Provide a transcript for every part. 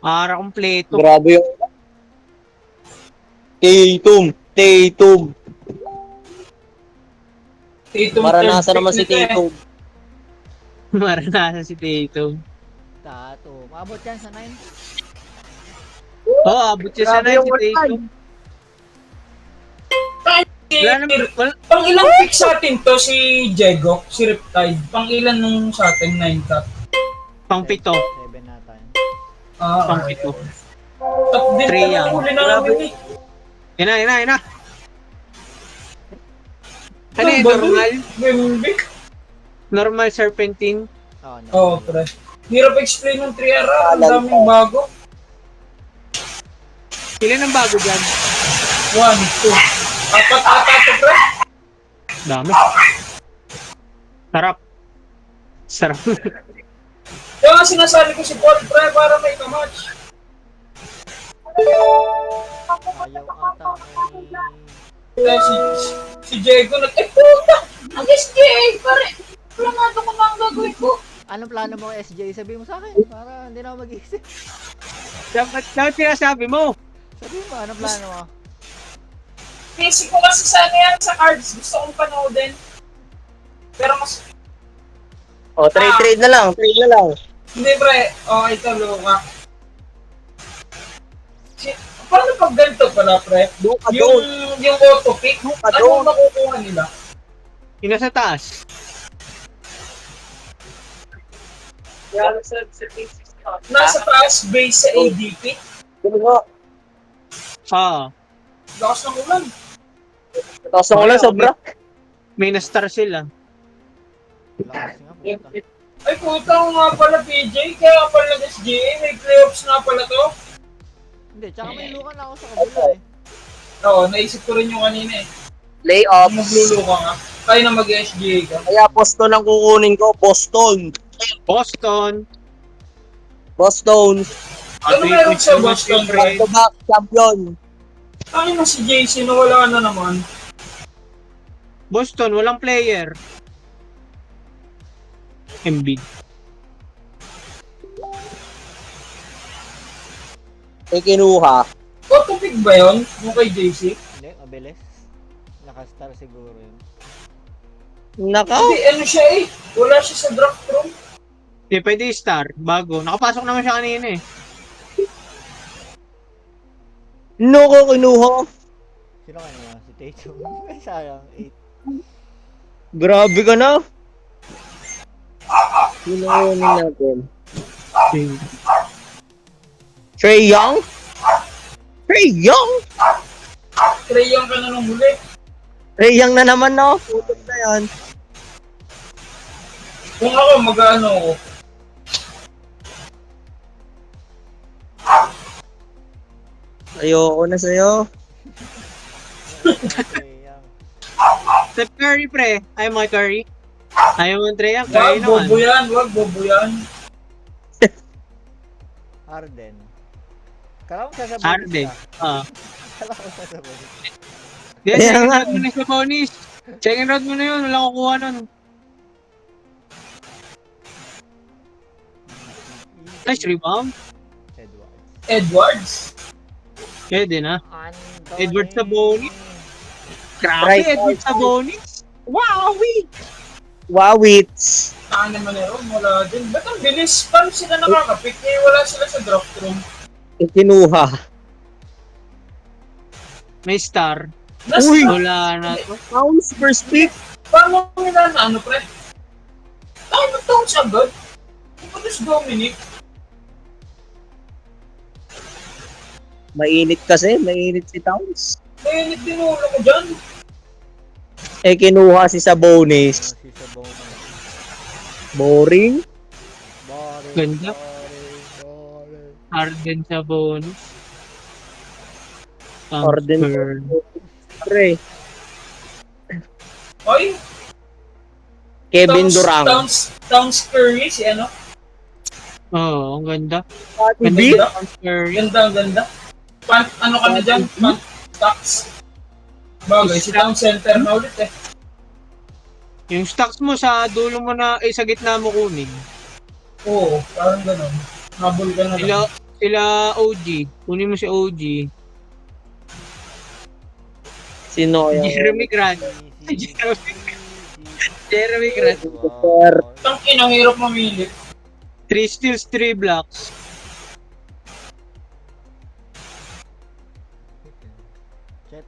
Ara kompleto. Grabe yung Tatum. Tatum. Tatum third Maranasan pick naman si nito eh. Tatum. Maranasan si Tatum. Tato. Maabot yan sa 9. Oo, abot siya sa Grabe 9 yung si Tatum. Wala naman, wala, Pang ilang pick sa atin to si Diego, si Riptide? Pang ilan nung sa atin? 9 top? pang pito. 7 nata yan. Pang Okay. pito. Top din Three ka na yan. huli namin eh. Yan na. Ano Ang yun, balo. normal? Wemby? Normal serpentine? Oo, no. Oo, pre. Hirap explain ng 3 ara, ang Alam daming ko. bago. Ilan ang bago dyan? 1, 2. Apat ata to, pre. Dami. Sarap. Sarap. Kaya nga sinasabi ko si Paul, pre, para may kamatch. Ayaw ata kay... Kaya si Diego puta! Ang SGA, pare! Wala nga ito kung ang gagawin ko. Anong plano mo SJ? Sabihin mo sa akin para hindi na ako mag-iisip. Dapat sinasabi mo. Sabihin mo, anong plano mo? Basic ko kasi sana yan sa cards. Gusto kong panoodin. Pero mas... O, trade na lang. Trade na lang. Hindi, pre. Okay, ito, Luka. Paano pag ganito pala, pre? Luka Yung, doon. yung auto-pick, Luka ano doon. makukuha nila? Yung nasa taas. Nasa taas, base sa ADP. Ano nga? Ah, Lakas ng ulan. Tapos ang ulan, sobra. may na-star sila. Lakas nga, puta. Ay, puta ko nga pala, PJ. Kaya pala SGA, may playoffs nga pala to. Hindi, tsaka may luka na ako sa kabila eh. Oo, naisip ko rin yung kanina eh. Kung Playoffs. magluluka nga, kaya na mag-SGA ka. Kaya Boston ang kukunin ko. Boston. Boston. Boston. Ano meron sa Boston, pre? Back-to-back champion. Ay na si JC, nawala na naman. Boston, walang player. Embiid. May kinuha. Auto-pick ba yun? Yung kay JC? Hindi, mabilis. Naka-star siguro yun. Naka. Hindi, ano siya eh. Wala siya sa draft room. Hindi, pwede star. Bago. Nakapasok naman siya kanina eh. No ko kinuha. Sino kanina? Si Tatum. Ay, sayang. 8. Grabe ka na. Kinuha natin. Trae Young? Trae Young? Trey Young ka na nung huli. Trae Young na naman, no? Putok na yan. Kung ako, mag-ano ako. Ayoko na sa'yo. Steph Curry, pre. Ayaw mo kay Curry? Ayaw mo Trey Young? Wag, Curry naman. bobo yan. Wag, bobo yan. Harden. Kala ko sasabonis Harden. ka. Ah. Kala ko sasabonis. Di, Kaya second nga. round mo na sa bonus. Second round mo na yun. Wala kukuha nun. Nice rebound. Edwards. Edwards. Pwede na. Anthony. Edwards sa bonus. Grabe, Right. Edwards sa bonus. Wow, Wawits. Naman eh, wala din. Ba't ang bilis? Paano sila nakakapick? Eh, wala sila sa draft room. Kinuha. May star. Uy! Wala na to. Pounds first pick. Paano nila na ano, pre? Ay, mag-tones agad. Ipanos Dominic. Mainit kasi. Mainit si Towns. Mainit din ulo ko dyan. Eh, kinuha si Sabonis. Si Sabonis. Boring. Boring. Ganda. Boring. Harden sa bonus. Harden. Pre. Ay, Kevin Durant. Towns Curry, si ano? Oo, ang ganda. Pati Ganda B. din ang Curry. Ganda. Ano ka na dyan? Stocks. Bagay, si Town Center na ulit eh. Yung stocks mo sa dulo mo na, sa gitna mo kunin. Oo, parang ganun. Habol ka na Sila, lang. Sila OG. Kunin mo si OG. Sino yung... Jeremy Grant. Jeremy Grant. Sir. Ang kinahirap mamili. 3 steals, 3 blocks. Chat.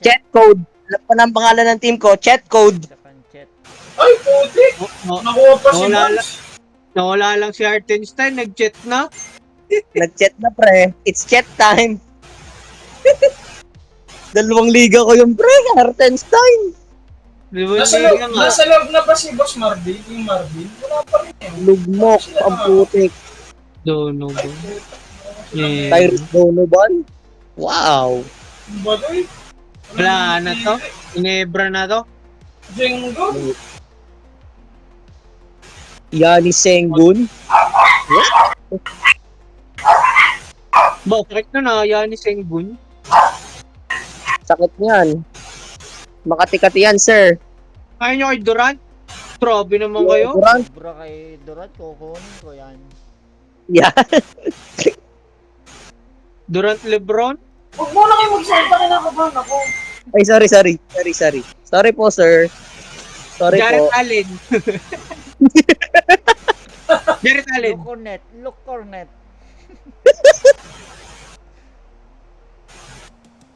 Chat code. Alam pa ng pangalan ng team ko. Chat code. Japan chat. Ay, puti. Nakuha pa si Nawala Bones. Nawala lang si Hartenstein. Nag-chat na. Nag-chat na pre. It's chat time. 2 liga ko yung pre. Hartenstein. Nasa loob na ba si Boss Marvin? Yung Marvin? Wala pa rin eh. Lugmok. Ang putik. Donovan. Yeah. Tyrese Donovan. Wow. Ang bagay. Wala na to. Inebra na to. Jenggo. Yanni Sengun. Bakit na yan ni Sengun? Sakit niyan. Makati-kati yan, sir. Kaya nyo kay Durant? Grabe naman kayo. Durant. Sobra kay Durant, kukunin ko yan. Yeah. Durant Lebron? Huwag mo na kayo magsalita, kinakabahan ako. Ay, sorry. Sorry po, sir. Sorry Jared po. Allen. Jared Allen. Look cornet.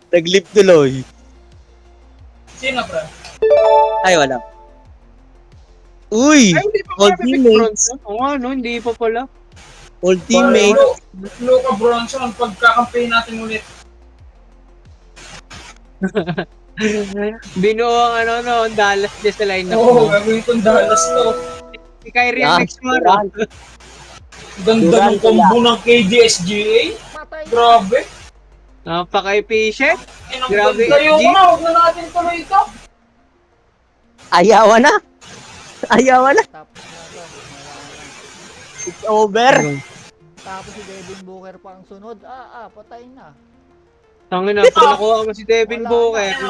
Naglip tuloy. Sino, bro? Ay, wala. Uy! Ay, hindi pa All pala may teammates. Bronson. Oo nga, no, hindi pa pala. All teammate. Luka Bronson, pagkakampay natin ulit. Binuo ang Dallas din sa lineup Oo, mo. gagawin kong Dallas to. Si Kyrie Ah, ang next mo, no? Durant. Ganda ng combo ng KDSGA. Patay na. Grabe. Napaka-efficient. Inang Grabe, ganda yung G. huwag na natin tuloy ito. Ayawa na. Tapos na to. Wala na. It's over. Tapos si Devin Booker pa ang sunod. Patay na. Tangin na, pag nakuha mo si Devin Wala Booker, na.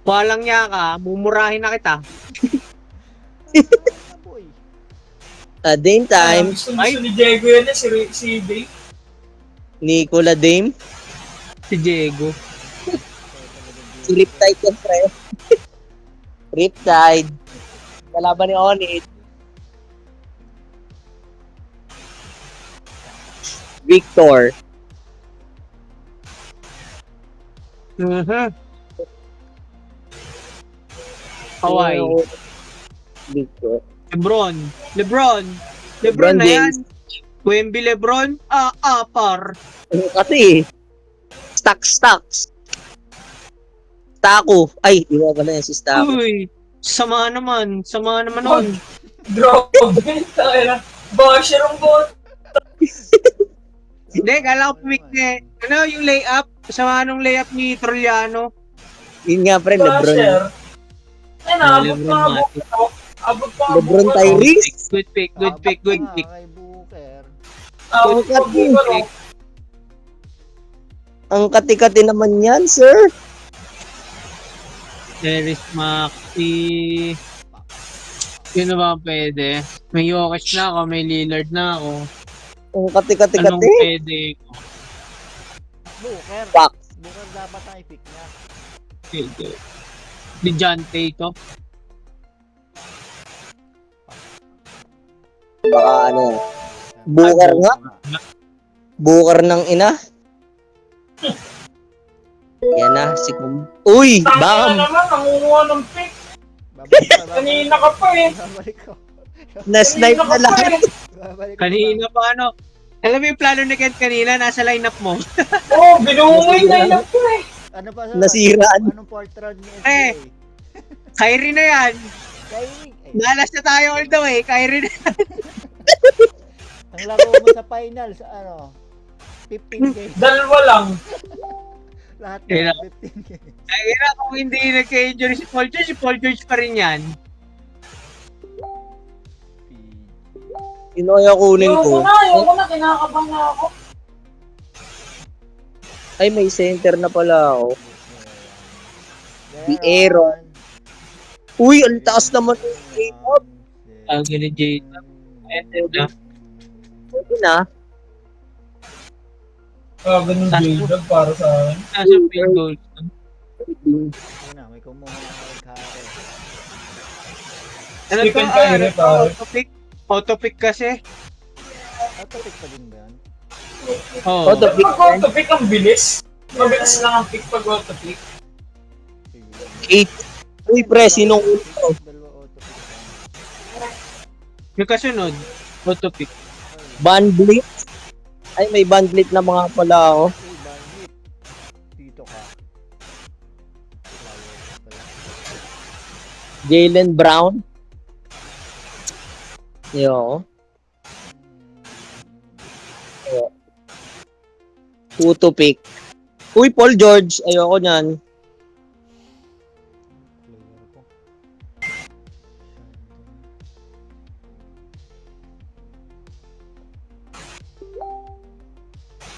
walang yaka, mumurahin na kita. Wala na, boy. Dame time. Gusto ni Diego yan eh, si Dave. Nicola Dame. Si Diego. Si Riptide yan, pre. Riptide. Kalaban ni Onyx. Victor. Hawaii. Victor. Lebron LeBron na yan. James. Wemby Lebron, par. Kasi, stocks. Taco. Ay, iwa pala yan si Staco. Uy, sama naman nun. Grabe. Tayo na. Basher ang bot. Hindi, kala ko pick ano, yung layup, sama nung layup ni Trojano. Yun nga, pre, Lebron. Basher. Ay, naabot Lebron pa nga Matic. ako. Abot pa nga Lebron bukas. Tyrese. Good pick. Tapos Good na pick. Kay Booker. Abot pa bukas. pick. Ang kati-kati naman yan, sir. Terry Maxi. Yun na ba ang pwede? May Jokic na ako, may Lillard na ako. Ang Anong kati-kati-kati. pwede ko? Booker. Fuck. Booker dapat na i-pick niya. Pwede. Di Jante ito. Baka ano. Booker nga. Booker ng ina. Yan na, si Kum. Uy! Tangina Bam! naman, nangunguha ng pick. Babalik ko. Kanina ka pa eh. Babalik ko. Na-snipe Kanina na ka pa lahat. eh. Babalik ko. Kanina pa ano? Alam mo yung plano ni Kent kanina, nasa lineup mo. Oo, binungay na yun ko eh. Ano pa sa? Nasiraan. Anong portrait ni SJ? Eh. Kyrie na yan. Kyrie. Nalas na tayo all the way. Kyrie na. Ang laro mo sa finals, 15 games. Dalawa lang. Lahat Kaya- na 15 games. Kaya kung hindi nagka-injury si Paul George pa rin yan. Yun kaya kunin ko. Ayoko na, kinakabahan na ako. Ay, may center na pala ako. Di Aaron. Uy, ang taas naman yung layup. Ang gini Jay. Ito na. Pwede na. Ganun J-Dub para sa akin. Nasa Phil Goldson. Yun na, may kumuha ng kare. Ano to? Stephen Kyrie, pare. Autopic. Autopic kasi. Autopic pa din ba yan? Oo. Autopic. Pag auto-pick ang bilis. Mabilis lang ang pick pag auto-pick. Eight. Uy, pre, sinong Dalawa autopic pa. Yung kasunod, autopic. Bandlit? Ay, may bandlit na mga pala ako. Uy, bandit. Dito ka. Flowers pala. Jaylen Brown. Yo. Who to pick? Uy, Paul George. Ayoko nyan. Player ko.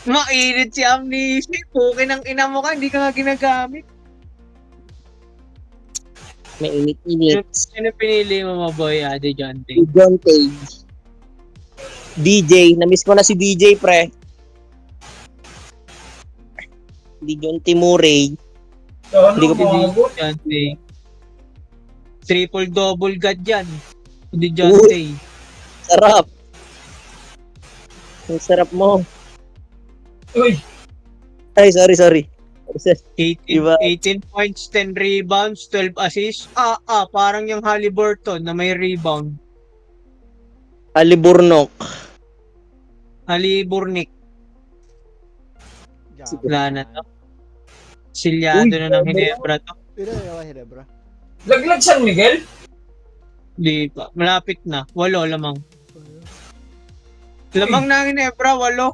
Mainit si Amnesia. Pukin ang ina mo ka, hindi ka nga ginagamit. May init-init. Sino pinili mo, maboy, Ade Jonte? Si John Page. DJ. Namiss ko na si DJ, pre. Di John Timurey. So, Hindi ko umabot? Jonte. Triple-double god yan. Hindi Jonte. Sarap. Ang sarap mo. Uy, Ay, sorry. 18, Diba? 18 points, 10 rebounds, 12 assists. Parang yung Haliburton na may rebound. Aliburnok. Haliburnik. Jam. Wala na to. Silyado Uy, na ng Hinebra to. Pira yung Hinebra. laglag San Miguel? Di pa. Malapit na. 8 lamang. Lamang na ang Hinebra, 8.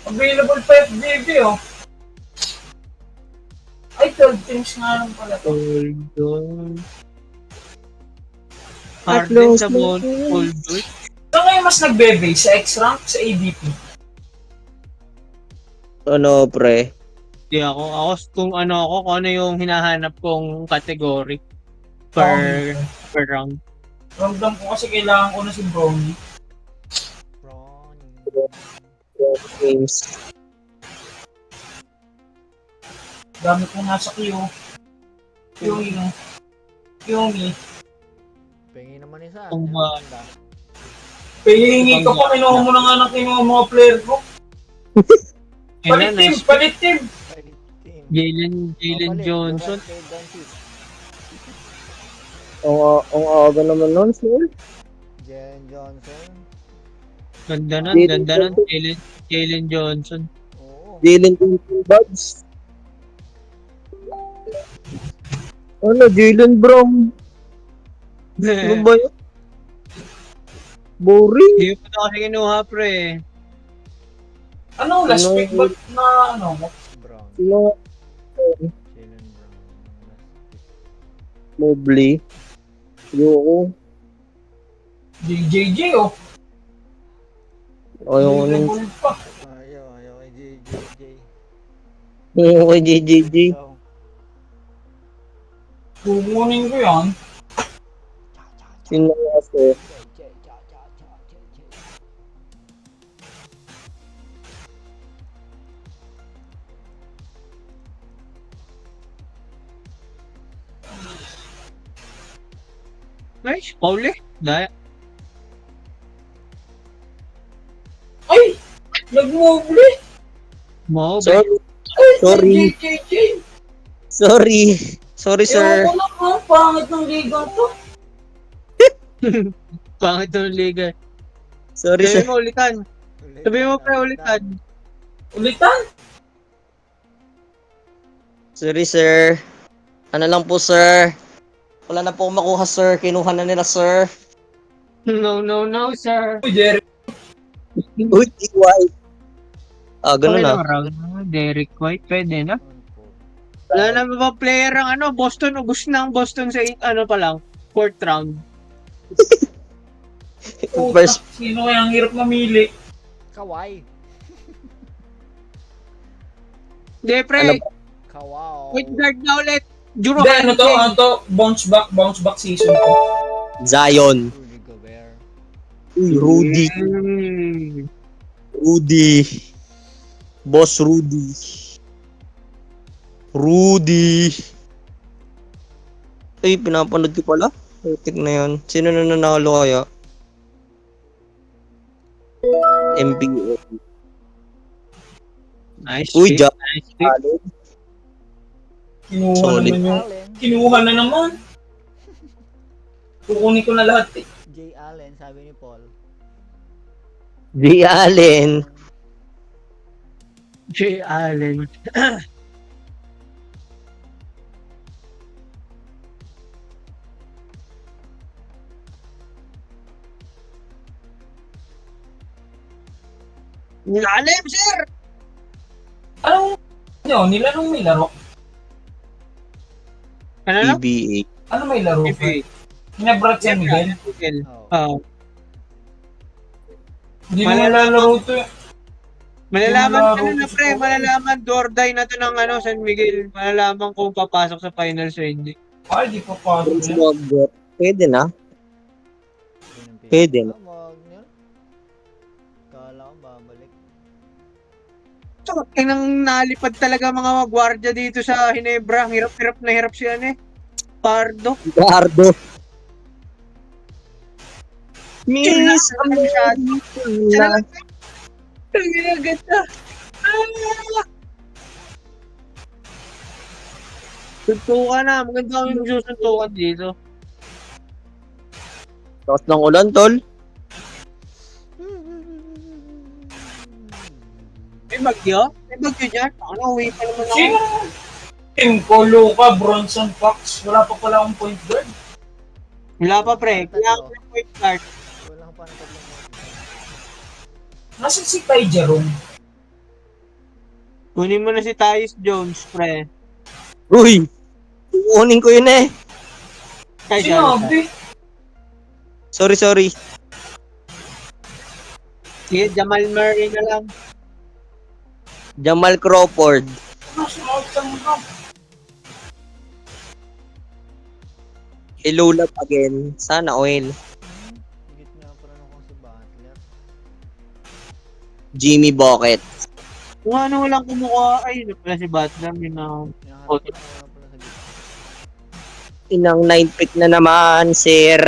Available pa FBB, oh. Ay, 12 teams nga lang pala to. Goldon. Harden sa Goldon. Saan kayo mas nagbe-base? Sa X-Rank? Sa ADP? Ano, pre? Di ako. Kung ano yung hinahanap kong category per round. Ramdam ko kasi kailangan ko na si Brownie. Ronnie. Games. Dami ko nasa Q. Yumi. Pengi naman isa. Kung Yan, ba- ganda. Pihingi ko pa, kinuha mo na nga ng kinuha mga player ko. Ayan na, Palit team! Palit team. Jalen Papalit, Johnson. Durant kay Doncic. Ang aga naman nun, sir. Jalen Johnson. Ganda nun. Jalen Johnson. Oo. Jalen Johnson Buds. Ano, Jalen Brown? Ano ba yun? Boring. Hindi ko na kasi kinuha, pre. Ano, last Ano? pick ba't na ano? Brown. Sino? Jalen Brown. Mobley. Yoko. JJJ, oh. Ayaw ko nang Available pa. Ayaw kay JJJ. ayaw kay JJJ. Ikaw. Kukunin ko yan. Sino kasi? Nice, Pauli. Daya. Ay! Nag-mobile! Mo, Sorry. Ay, Sorry. JJJ! Sorry. Sorry, sir. Ewan ko lang, ang pangit ng liga to. Pangit ng liga. Sorry, Sabi sir. mo ulitan. Sabi mo pre ulitan. Ulitan? Sorry, sir. Ano lang po, sir. Wala na po akong makuha, sir. Kinuha na nila, sir. No, sir. Uy, Jerry. Uy, White. Ganun Okay na. lang, round. Derek White, pwede na. Wala na ba player ang Boston? Ubus na ang Boston sa pa lang, 4th round. Puta, First, sino kaya ang hirap mamili? Kawhi. Hindi, Ano pre. ba? Kawaw. Point guard na ulit. Juro Hindi, ano to, bounce back season to. Zion. Rudy Gobert. Uy, Rudy. Mm. Rudy. Boss Rudy. Rudy. Ay, pinapanood ko pala. Putik na yun. Sino na nanalo kaya? MPO. Nice Uy, pick. Nice pick. Allen. Kinuha Solid. naman yung... Allen. Kinuha na naman. Kukunin ko na lahat eh. Jay Allen, sabi ni Paul. Jay Allen. Jay Allen. Lalim, sir! Anong... Nyo, nilanong may laro? Ano lang? PBA. Ano may laro? PBA. Hinabrat si Miguel. Miguel. Oh. Hindi mo lalaro ito. Malalaman Yung ka na, laro pre. ko. Malalaman. Dorday na to ng San Miguel. Malalaman kung papasok sa finals o hindi. Ay, di pa pasok Prince yan. Wagner. Pwede na. Yun ang Pwede na. Wagner. Kala ko babalik. Tsaka, nang nalipad talaga mga gwardiya dito sa Hinebra. Hirap-hirap na hirap siya eh. Pardo. Gardo. Yun lang, Miss ano masyado. Siya America. na lang. Ang ginaganda. Ah! Suntukan na. Maganda kami magsusuntukan dito. Tapos ng ulan, tol. May bagyo? May bagyo dyan? Ano, uwi pa naman ako. Sino? Team ko, Luka, Bronson, Fox. Wala pa pala akong point guard. Wala pa, pre. Kailangan ko ng point guard. Walang pa ng tatlong Nasaan si Ty Jerome? Kunin mo na si Tyus Jones, pre. Uy. Kukunin ko yun eh. Kay Jones. Sinabi. Sorry. Sige, Jamal Murray na lang. Jamal Crawford. Nasa sa mga. Hello love again. Sana oil. higit nga pa rin ako si Butler. Jimmy Bucket. Kung ano walang kumukuha, ay, yun pala si Butler. Yun na. Hinahanap ko na wala pala sa gitna. Inang 9 pick na naman, sir.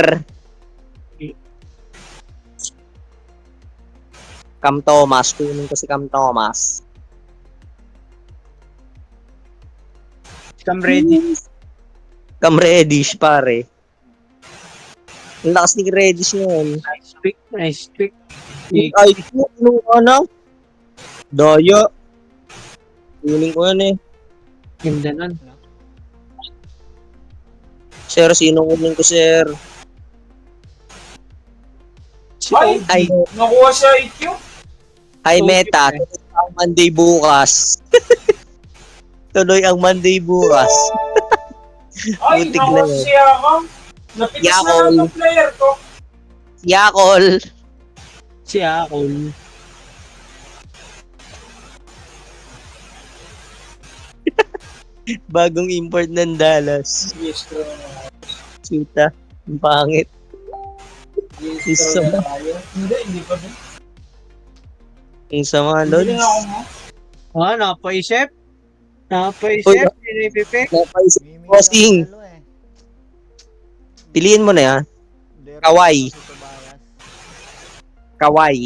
Cam Thomas. Kunin ko si Cam Thomas. Cam ready. Cam Reddish, pare. Ang lakas ni Reddish ngayon. Nice pick. Nice pick. Ay, ano ka na? Daya. Kunin ko yan eh. Ganda nun. Sir, sino kunin ko, sir? Ay, Ay, nakuha siya IQ. ay Okay, Meta. pre. Tuloy ang Monday bukas. Tuloy ang Monday bukas. Ay, Butik na nakuha yun. siya ako. Napitas na Yakol. lang ng player ko. Yakol. Si Akol. Bagong import ng Dallas. Yes, bro. Chuta. Ang pangit. Yes, Isa bro. ba? Hindi pa din. Ang sama, Hindi na ako Lods. mo. Ah, napaisip. Uy, Napaisip. Pinipipik. Napaisip. Mimili Bossing. ako ng dalawa eh. Piliin mo na yan. Derek Kawhi. at si Tobias. Kawai.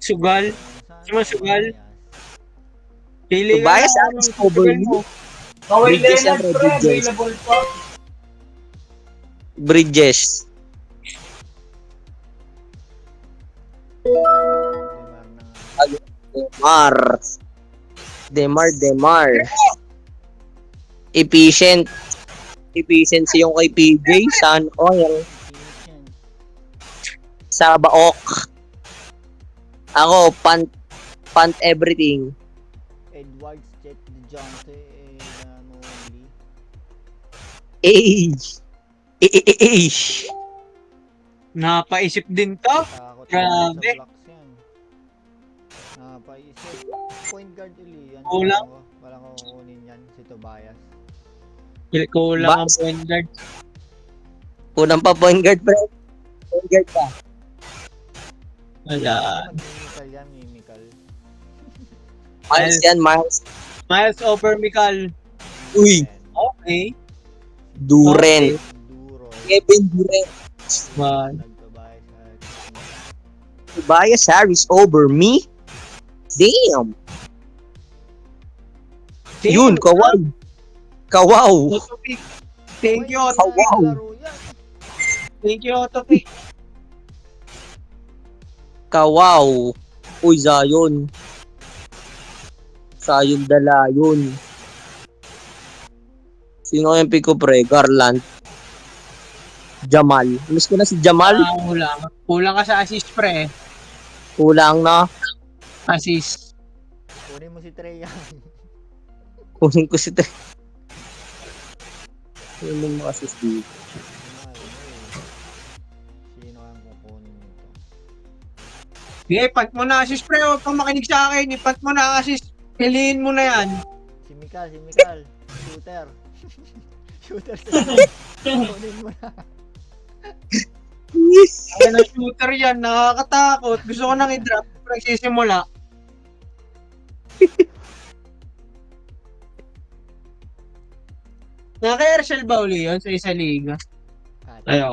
Sugal. Saan Sino si sugal? Tobias? Pili ka Tobias, na. Alex Sugal Coburn. mo. Kawhi Bridges Leonard, yan, pre. Bridges. Available pa. Bridges. Demar na nga. Demar. Efficient. Efficiency yung kay PJ. Sun Oil. Phoenix yan. Sa Baok. Ako, punt everything. Edwards, Chet, DeJounte, Noli. Age. Age. Napaisip din to. Takot Grabe. sa blocks yan. Napaisip. Point guard uli yan. Kulang. Walang kukunin yan. Si Tobias. Kulang ang Bas. point guard. Unang pa point guard, pre. Point guard pa. Wala. Mimikal yan, mimikal. Miles yan, Miles. Miles over Mikal. Uy, Okay. Duren. Duro. Kevin Durant. Man. Nagbabayad sa Tobias Harris over me? Damn. Yun, kawaw. Kawaw. Autopic. Thank you, Wow. laro yan. Thank you, Autopic. Kawaw. Uy, Zion. Zion Dalayon. Sino yung pick ko, pre? Garland. Jamal. Miss ko na si Jamal. Kulang. Kulang ka sa assist, pre. Kulang na. Assist. Kunin mo si Trey yan. Kunin ko si Trey. Kunin mo kasi si Sino ang kukunin nito? Sige, pat mo na assist, pre. Huwag kang makinig sa akin. Ipat mo na assist. Piliin mo na yan. Si Mikal. Shooter. Shooter siya. Kunin mo na. Ay, na shooter yan. Nakakatakot. Gusto ko nang i-drop. Nagsisimula. Naka-Herschel ba uli yun sa isa liga? Ayaw.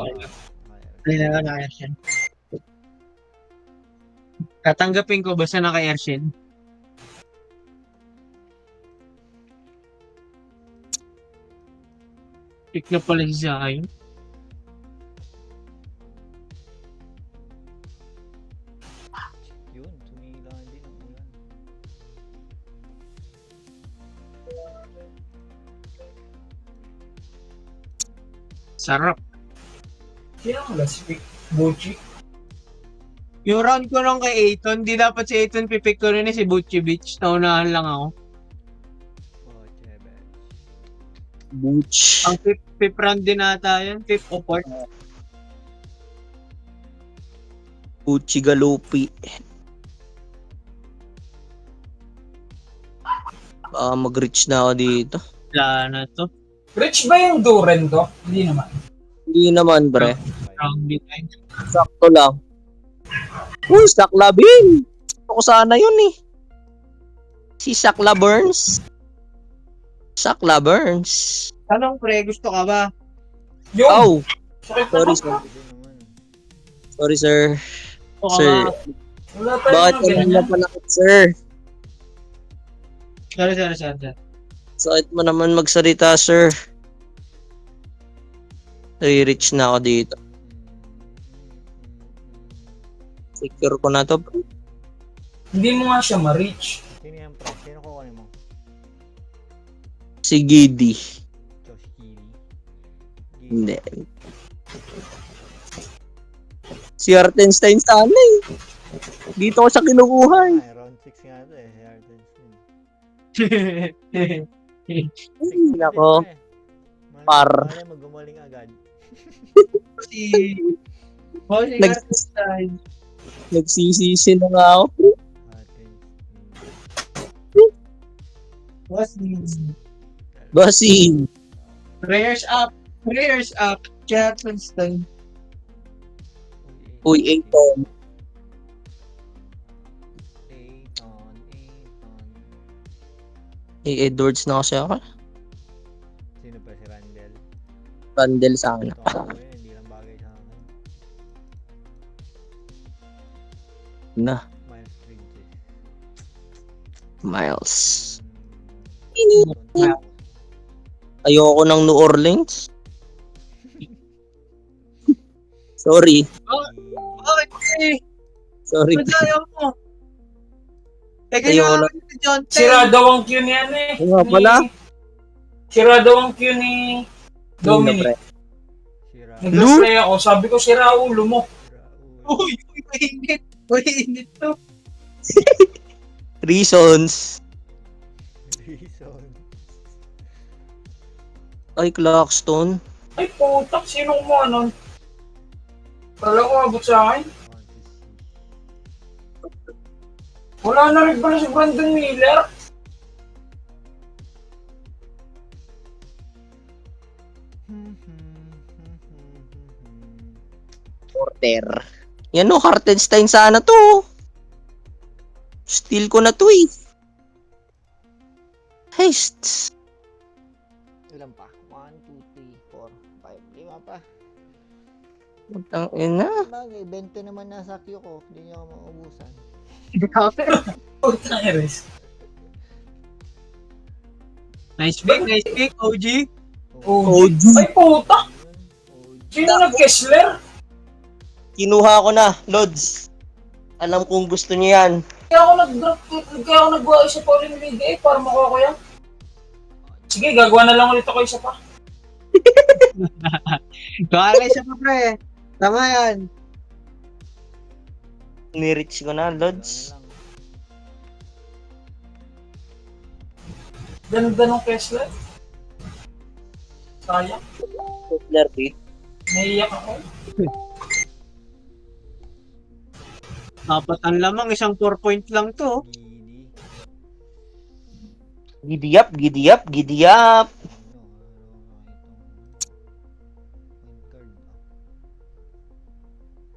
Hindi na naka-Herschel. Tatanggapin ko basta naka-Herschel. Pick na pala si Zion. Yun, sumila din ang ulan. Sarap. Sino ang last pick? Bucci? Yung round ko lang kay Aiton, di dapat si Aiton pipick ko rin si Vucevic. Naunahan lang ako. Oh, Chebe. Butch. Ang fifth round din ata yun. Fifth o fourth. Gucci Galupi. Mag-reach na ako dito. Wala na to. Rich ba yung Duren to? Hindi naman. Hindi naman, bre. Round design. Sakto lang. Uy, Sakla Bin! Gusto ko sana yun eh. Si Sakla Burns. Sakla Burns. Anong pre, gusto ka ba? Yung! Oh, Sakit sorry, naman. sir. Pwede naman. Sorry, sir. Gusto ka Sir, ba? Wala tayong bakit mga ka ganyan. naman panakit, sir? Sorry. Sakit mo naman magsalita, sir. Reach na ako dito. Secure ko na to, bro. Hindi mo nga siya ma-reach. Sino yan, pre? Sino kukunin mo? Si Giddy. Josh Giddy. Hindi. Si Artenstein sana eh. Dito ko siya kinukuha eh. Ay, round 6 nga ito eh. Si Artenstein. Ay, nako. Par. Malay mo gumaling agad. si Artenstein. Nagsisisi na nga ako. Artenstein. Bossing. Prayers up. Artenstein. Uy, Aiton. Aiton. Edwards na kasi ako. Sino pa si Randall? Randall sana. Ito ako eh, hindi lang bagay sa akin. Na. Miles Bridges. Miles. Hmm. Ayoko ng New Orleans. Sorry. Bakit eh? Sorry. Madaya mo. Teka Ayoko lang. Si John Sira daw ang Q ni ano eh. Oo nga pala. Sira daw ang Q ni Dominic. Sira. Nag-spray ako. Sabi ko, sira ulo mo. Uy, mainit. Mainit to. Reasons. Reason. Ay, Claxton. Ay, putak. Sino mo nun? Kala ko abot sa akin. Wala na rin pala si Brandon Miller. Porter. Yan o, Hartenstein sana to. Steal ko na to eh. Haste. Ilan pa? 1, 2, 3, 4, 5. 5 pa. Putang ina. Bagay, 20 naman nasa queue ko. Hindi niyo ako maubusan. Putang Eres. Nice pick, OG. Oh, ay puta! Sino nag-Kessler? Kinuha ko na, Lods. Alam kong gusto niyo yan. Kaya ako nagbuha isa pa ulit ng liga para makuha ko yan. Sige, gagawa na lang ulit ako isa pa. Kala siya pa, pre. Tama yan. Ni-reach ko na, Lods. Ganda ng Kessler. Sayang. Kessler beat. Naiiyak ako. Apat ang lamang, isang 4 point lang to. Gidi. Giddy up.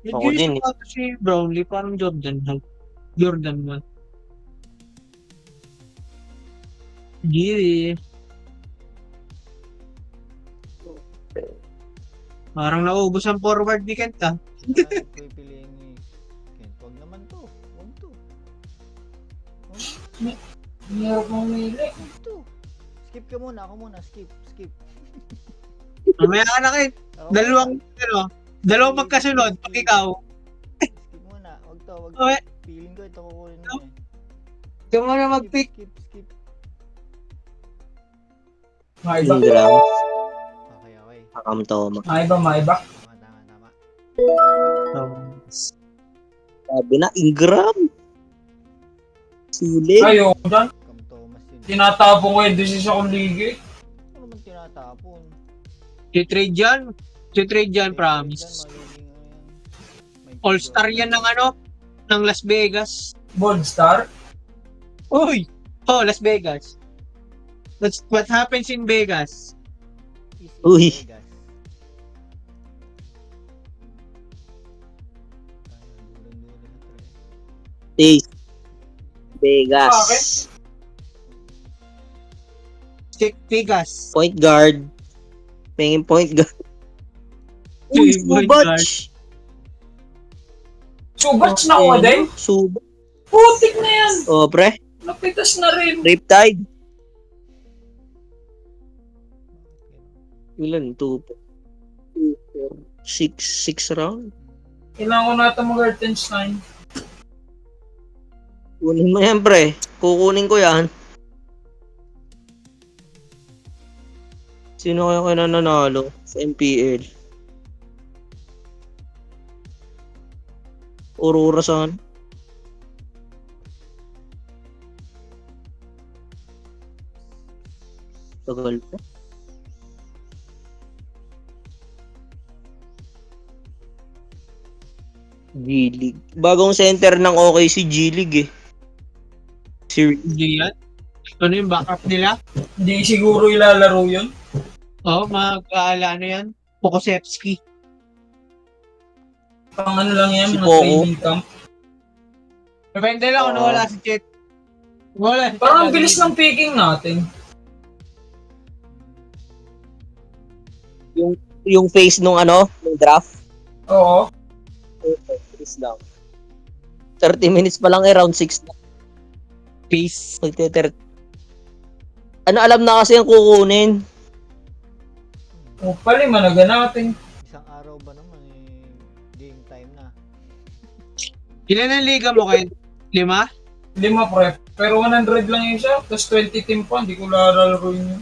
Ano? Ako din, Nag-iisa pa si Brownlee, parang Jordan 1. Giri. Parang naubos ang forward weekend ah. Pipiliin ni Kent. Wag naman to. Wag to. Hirap mong mili. Wag to. Skip ka muna. Ako muna. Skip. Mamaya ka na kayo. Ako Dalawang magkasunod. Pag ikaw. Skip muna. Wag to. Wag to. Okay. Feeling ko ito kukunin mo eh. Ikaw mo na mag-pick. Skip. Maiba. Ingram. Okay. Akam Toma. Maiba. Tama. Sabi na, Ingram. Sulit. Ayaw ko dyan. Cam Thomas yun. Tinatapon ko yung decision kong liga eh. Ano naman tinatapon? Si-trade yan, promise. All-star yan ng Las Vegas. Bold Star. Uy! Oh, Las Vegas. That's what happens in Vegas. Uy. Ace. Vegas. Vegas. Point guard. Pengin point guard. Uy, Subach. Subat na ako din. Subach. Putik na yan. Oh, pre. Napitas na rin. Riptide. Ilan? 2, 6 round? Kailangan ko natin mag-Hartenstein. Kunin mo yan, pre. Kukunin ko yan. Sino kaya nananalo sa MPL? Aurora saan? Tagal pa. G-League. Bagong center ng OKC G-League eh. Hindi yan. Ano yung backup nila? Hindi siguro ilalaro yun. Ano yan? Pokusevski. Pang ano lang yan, Si mga Poco. training camp. Depende lang kung wala si Chet. Wala. Parang ang bilis ng picking natin. Yung face nung ng draft. Oo. Please lang. 30 minutes pa lang round 6 na. Pace. Alam na kasi yung kukunin. O pala, managa natin. Isang araw ba naman game time na. Ilan ang liga mo kayo? 5? 5 prep. Pero 100 lang yun siya. Tapos 20 team pa. Hindi ko lalaro yun.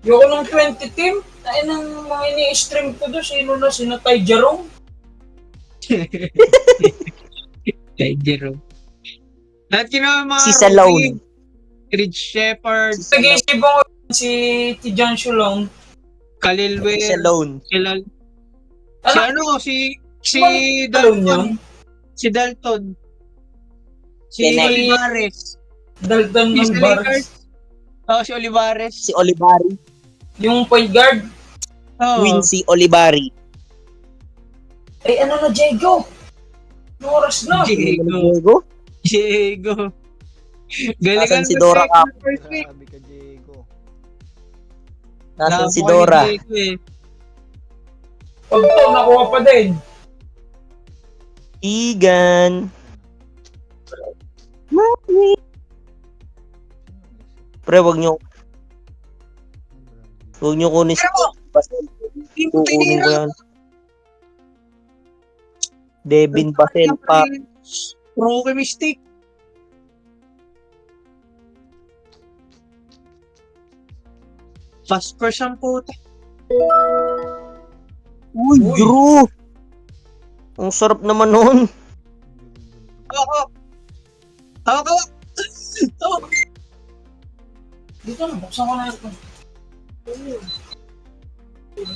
Yoko ng 20 team. Ay nang mga ini-stream ko doon. Sino na? Sino Ty Jerome? Kay Jerome. Lahat kina mga Si Salone. Rich Shepard, Nag-iisip ako si Tijan Shulong. Si Khalil Ware, Salone. si Dalton yun. Si Dalton. Si Kenneth. Olivares. Dalton Si ng Bars. Lakers. Si Olivares. Si Olivari. Yung point guard. Oo. Quincy Olivari. Ay, ano na, Diego? Anong oras na? Diego. Diego? Diego. Galingan Nasaan si mo, Dora Diego, ka? ng first week. Grabe ka, Diego. Nasaan si Labo ka ni Dora? Diego eh. Pag to, nakuha pa din. Igan. Pre, wag nyo kunin si Basel. Hindi mo Kukunin ko tinira. yan. Devin Basel pa. Roque mistake. Fast first ang puta. Uy, Uy. Drew! Ang sarap naman nun. Oo. Hawak, hawak. Hawak. Dito na, buksan ko na ito.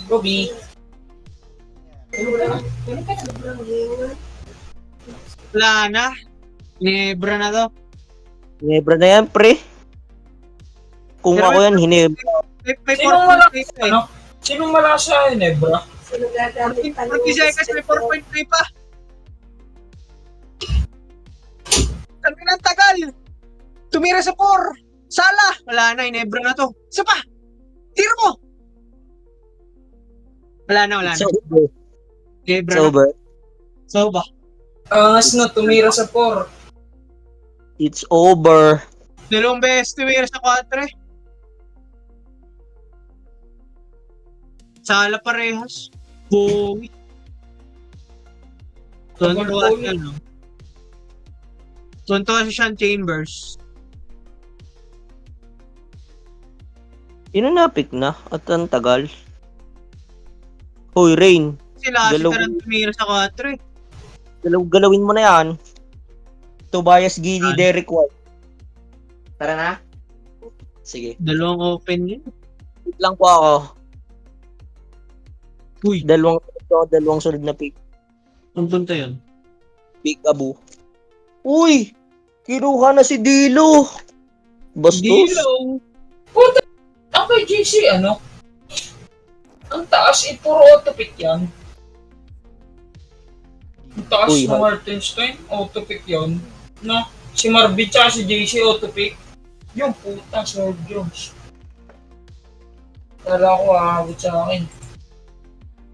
Robbie. Wala na. Nebra na to. Hinebra na yan, pre. Kung Pero ako yan, hinebra. May Sinong 4.5 wala? eh. Ano? Sinong wala sa Nebra? 40 seconds, may 4.3 pa. Sabi ng tagal. Tumira sa 4. Sala. Wala na, inebra na to. Isa pa. Tira mo. Wala na, wala It's na. over. Inebra It's na. over. So ba? Angas na, tumira sa 4. It's over. Dalawang beses tumira sa 4 eh. Sala parehas. Bowie. Tuntua siya, no? Tuntua si Sean Chambers. Sino na-pick na? At ang tagal. Hoy, Rain. Sila si Dalaw- Taran tumira sa 4 eh. Galawin mo na yan. Tobias Gidi, Ano? Derek White. Tara na. Sige. Dalawang open yun. Pick lang po ako. Uy, Dalawang solid na pick. ang punta yun. Pick Abu. Uy! Kinuha na si Dilo. Bastos. Dilo. Ang kay JC, ano? Ang taas, puro auto-pick yan. Ang taas Uy, na Martinstein, auto-pick yan. No? Si Marvin tsaka si JC, auto-pick. Yung puta, Sir Jones. Kala ko aabot sa akin.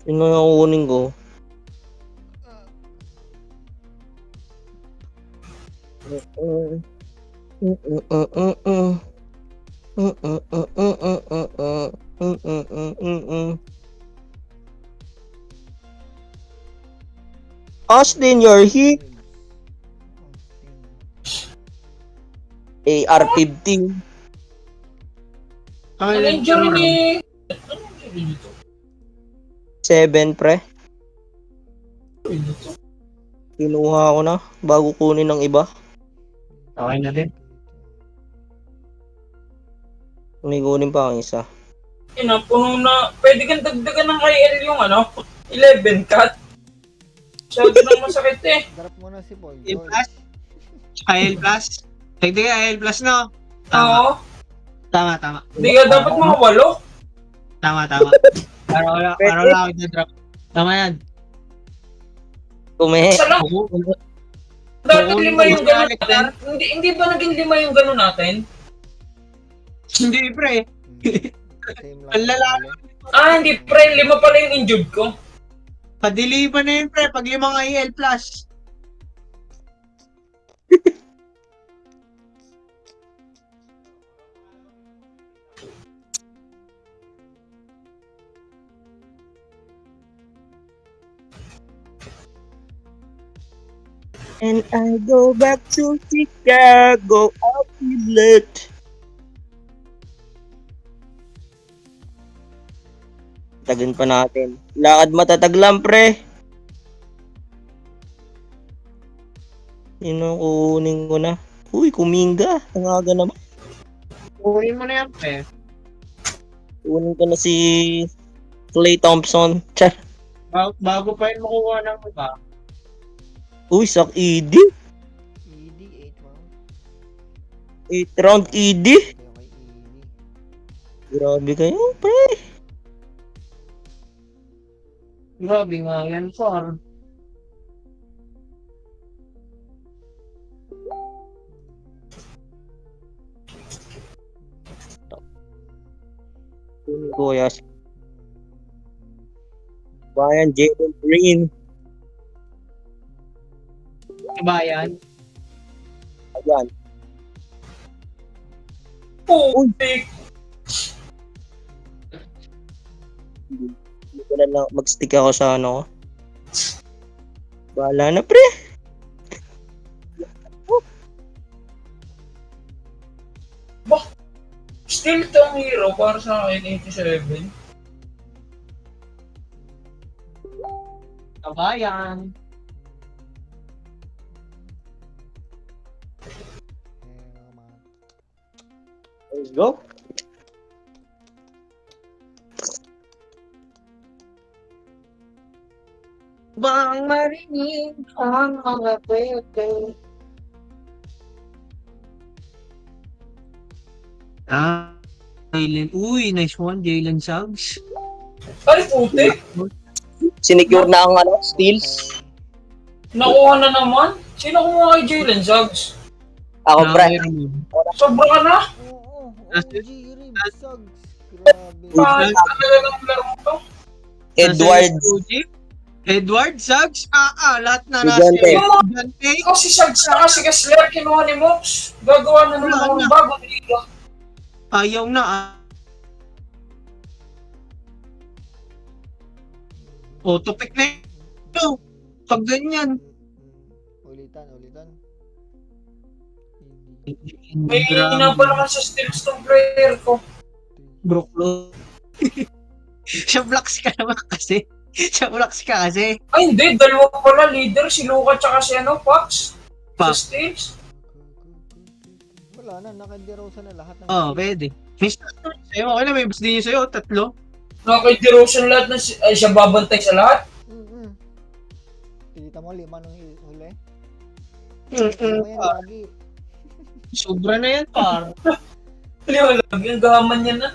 Sino yung kukunin ko? Austin, you're here. AR-15. Ang Ano ilan injury ka ni... ron? Ano injury nito? 7, pre. Injury nito? Kinuha ko na bago kunin ng iba. Okay na din. May kunin pa ang isa. Puno na... Pwede kang dagdagan ng IL yung ano? 11 cut. Masyado nang masakit eh. Drop mo na si Paul IL George. plus? IL plus? Dagdag ka IL plus, no? Tama, Oo. tama, tama. Hindi ka dapat mga 8. Tama, tama. Para wala ako i-drop. Tama yan. Kume. Isa lang. Dati Oo, 5 yung gano'n Alex, natin. Hindi ba naging 5 yung gano'n natin? Hindi, pre. Same lang. Ang lalaki. Hindi pre. 5 pala yung injured ko. Padili pa na yun, pre. Pag 5 IL plus. And I go back to Chicago, I'll feel it. Tagan pa natin. Lakad matatag lang, pre. Sino kukunin ko na? Uy, Kuminga. Ang aga naman. Kunin mo na yan, pre. Kunin ko na si Klay Thompson. Tsa. Bago pa yun makuha ng iba. Uy, Sak ED. ED, 8 round. 8 round ED. Hindi ako kay ED. Grabe kayo, pre. Grabe nga yan, par. Kuya. Bayan, Jalen Green. Kabayan. Ayan. Putik! Hindi ko na lang mag-stick ako sa ano. Bahala na, pre. Still tong hero para sa akin, 87. Kabayan. Let's go. Bang marinig ang mga pwede. Jalen. Uy, nice one, Jalen Suggs. Ay, putik! Sinecure na ang ano, steals. Nakuha na naman? Sino kumuha kay Jalen Suggs? Ako, pre. Sobra ka na? Oo, That's OG Rib, Sugs. Grabe. Kahit talaga ng laro to. Edward. Edward Suggs? Lahat na Estudyante. Estudyante. Ikaw si Suggs na kasi Kessler, kinuha ni Mox. Gagawa na naman ako ng bagong liga. Ayaw na Autopic na yun. Pag ganyan. Ulitan, ulitan. May hina pa naman sa steals ng player ko. Brooklo. Siya blocks ka naman kasi. Siya blocks ka kasi. Ay hindi, dalawa pala leader, si Luka tsaka si Pax. Sa Pax. steals. Wala na, naka-derosa na lahat ng Pwede. Miss sa'yo, okay na, may bus din yun sa'yo, 3. Kay DeRozan lahat na ay siya babantay sa lahat. Kita mo, 5 nung huli. Mm-mm. Mo yan lagi. Sobra na yan, par. Liwalag, yung gaman niya na.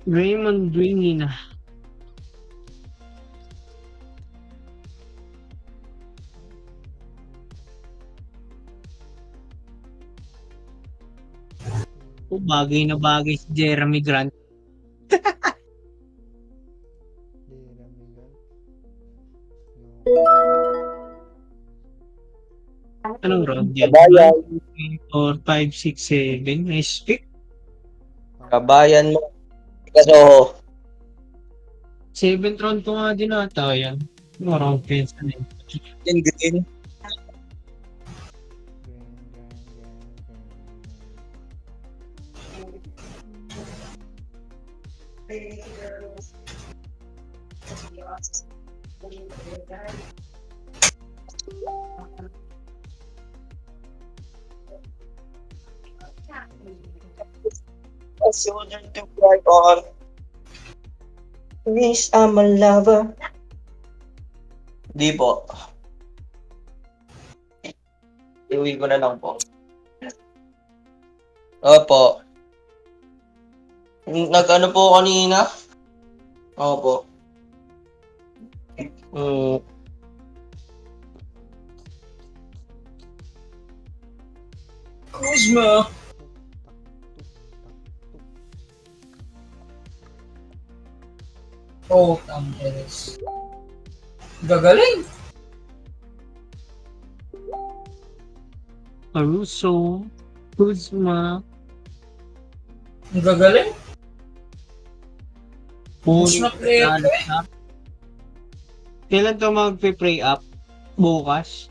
Raymond Dwingina. Bagay na bagay si Jeremy Grant. Anong round yan? Kabayan. 4, 5, 6, 7. Nice pick. Kabayan mo. Kaso, 7th round ko nga din ata yan. Marang fence na yun. Jalen Green. A soldier to cry on. Wish I'm a lover. Di po. Iuwi ko na lang po. Opo. Nag-ano po kanina? Opo. Kuzma. Oh, Angeles. Gagaling. Caruso, Kuzma, Ang gagaling. Mas Puli, na player ko eh. Kailan ka magpe-pray up? Bukas?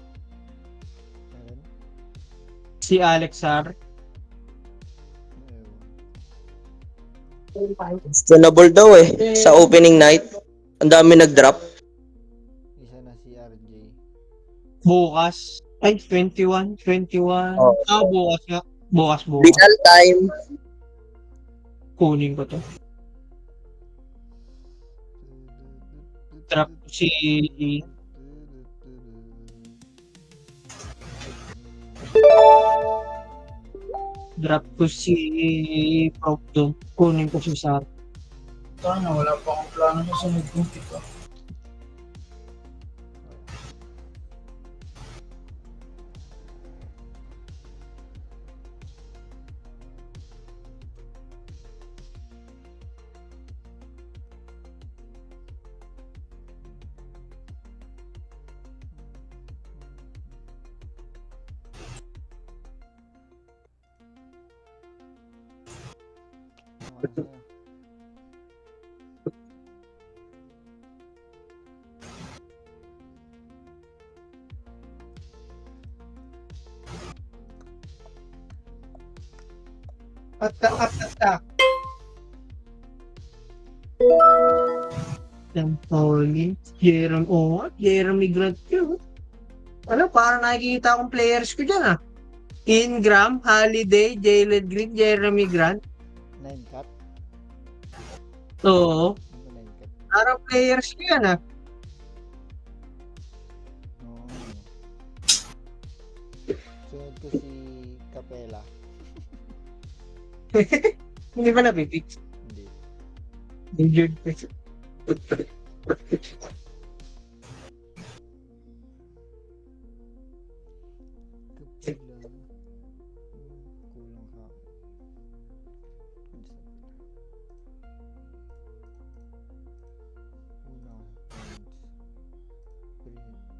Meron? Si Alexar? Ewan. Questionable daw eh. Sa opening night. Ang dami nag-drop. Isa na si RJ. Bukas? Ay, 21, 21. Oh. Bukas nga. Bukas. Final time. Kunin ko to. Trap si... Drop ko si Prof doon. Kunin ko si Sar. Sana wala pa akong plano sa sunod kong pito. Ano sa'yo? At. Pauli, Jeremy Grant yun. Ano, parang nakikita akong players ko dyan ah. Ingram, Holiday, Jalen Green, Jeremy Grant. 9 cut? Oo, Ano 9 cut? parang players ko yan ah. Oo. Sunod ko si Capela. Hindi ba napipix? Hindi. Injured pa. Capela. Kulang ka. Una. Rebounds.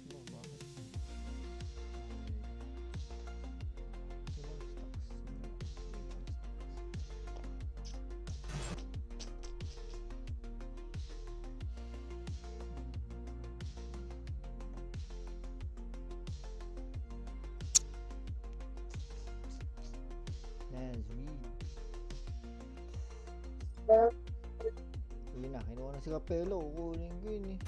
Ano, bakit? Ilang stocks? Huli na, kinuha na si Capello. Kukunin ko yun eh.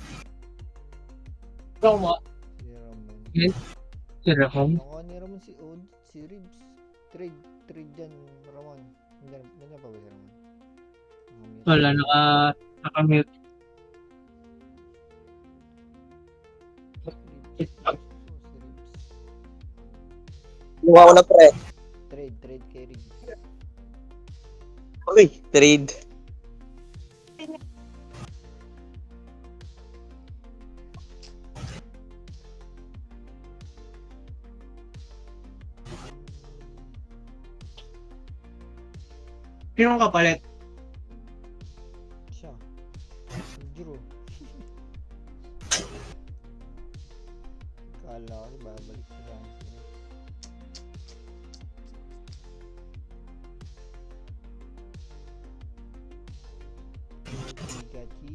Ikaw mo, Si Ramon. Yes. si Rahom. Nakuha ni Ramon si Od, si Ribs. Trade dyan, Ramon. Nandiyan pa ba si Ramon? Namumute. Wala, nakamute. Ribs. Oh, si Ribs. Luha ko na pre. Trade kay Ribs. Uy, trade. Sino ang kapalit? Siya. Si Jiro. Kala ko babalik ko lang sila. Chichi.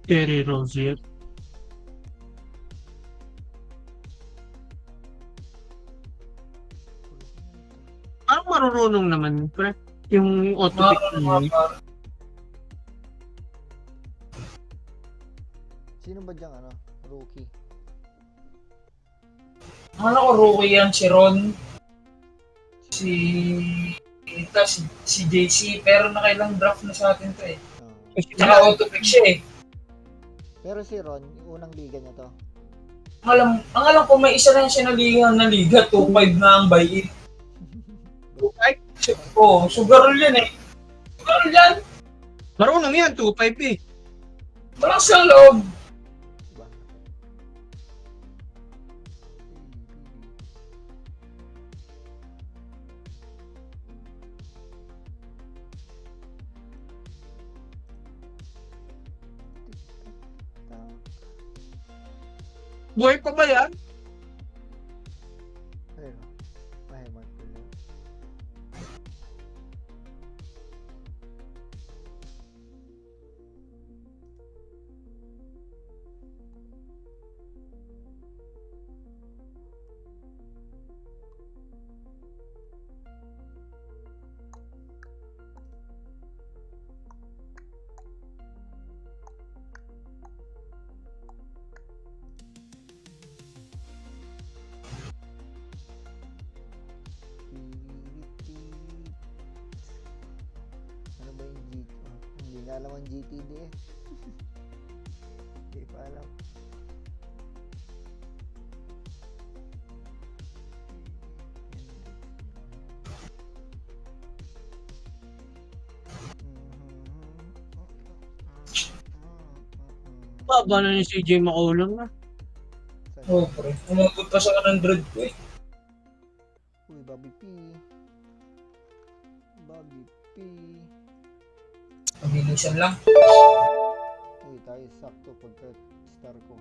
Terry Rozier. Parang marunong naman, pre. Yung auto-pick Mga niya. par. Sino ba diyang ano? Rookie? Akala ko rookie yan si Ron. Si Ito, si JC, pero nakailang draft na sa atin to eh. Oo. Tsaka auto-pick siya eh. Pero si Ron, yung unang liga niya to. Ang alam ko, may isa lang siya na liga, 2-5 na ang buy-in. Ay, Oo, sugarol yan eh. Sugarol yan. marunong yan, 2-5 eh. Malakas ang loob. Diba? Buhay pa ba yan? Ayun. Mahiman ko lang. Ano ba yung GT? Oh, hindi nga alam ang GTD eh. Hindi pa alam. Baba na ni CJ Makulong na. Oo, pre. Umabot pa sa 100 ko eh. Uy, Bobby P. Bobby P. Pabilisan lang. Uy, tayo sakto pagka star ko.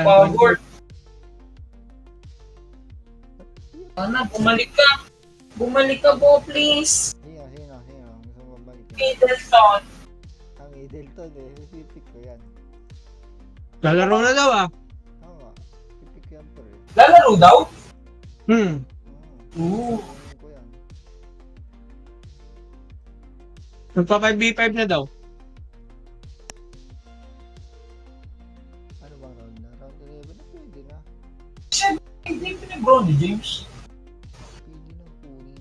Power. Ana, bumalik ka. Bumalik ka po, please. Sino? Gusto mo babalik yan? Middleton. Ang Middleton eh. Pipik ko yan. Lalaro na daw ah. Oo nga. Pipik ko yan pre. Lalaro daw? Hmm. Oo. Kunin ko yan. Magpa 5v5 na daw. Ano bang round na? Round 11 na pwede na. Hindi pa ni Bronny James. Pwede na kunin.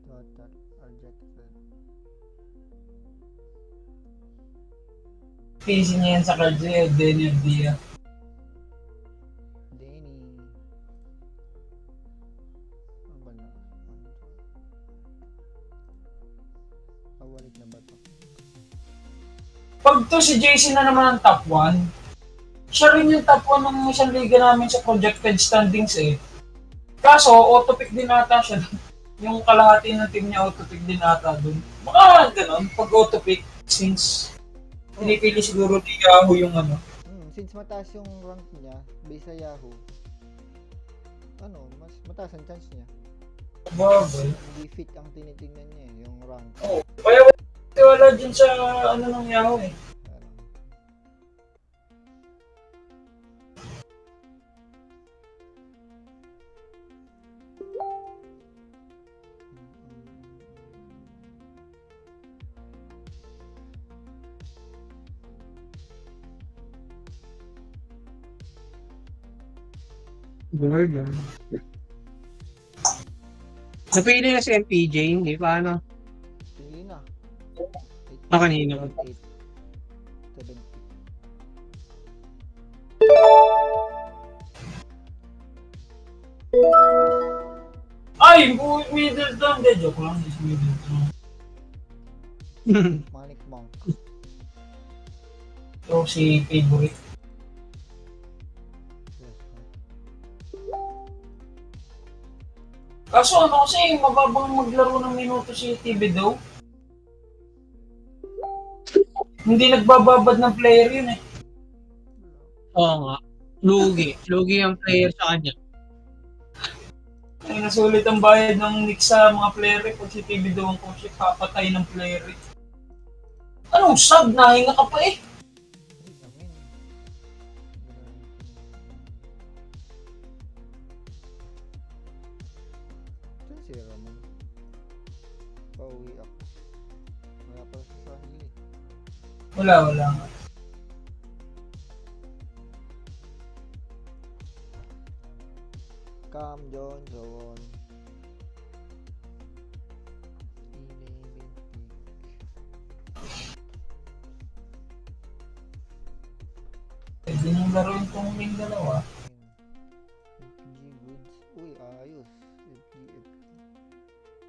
Total. Arjected. Facing niya yan sa cards eh, Daniel Dia. Denny. Ano ba na? Pabalik na ba to? Pag to si JC na naman ang top 1, siya rin yung top 1 ng isang liga namin sa projected standings eh. Kaso, auto-pick din ata siya. Yung kalahati ng team niya auto-pick din ata dun. Baka ganun, pag auto-pick, since pinipili siguro ni Yahoo yung ano. Since mataas yung rank niya based sa Yahoo, ano, mas mataas ang chance niya. Bagay. Hindi fit ang tinitingnan niya eh, yung rank. Oo. Kaya wala dyan sa ano ng Yahoo eh. Ano. Lord ah. Napili na si MPJ, hindi pa ano. Pili na. Kanina. 8, 70. Ay! Middleton! De, joke lang. Is Middleton. Manic Monk. So, si favorite. Yes, Kaso ano kasi, mababang maglaro ng minuto si Thibodeau. Hindi nagbababad ng player yun eh. Oo nga. Lugi. Lugi ang player sa kanya. Ay, nasulit ang bayad ng Knicks sa mga player eh. Pag si Thibodeau ang coach, papatay ng player eh. Anong sub? Nahinga ka pa eh. Hindi namin. Saan si Ramon? Pauwi ako. Wala pa sa Sunday. Wala. Cam Johnson. 11 pick. Pwede nang laruin tong wing dalawa. FG Goods. Uy, ayos. FG.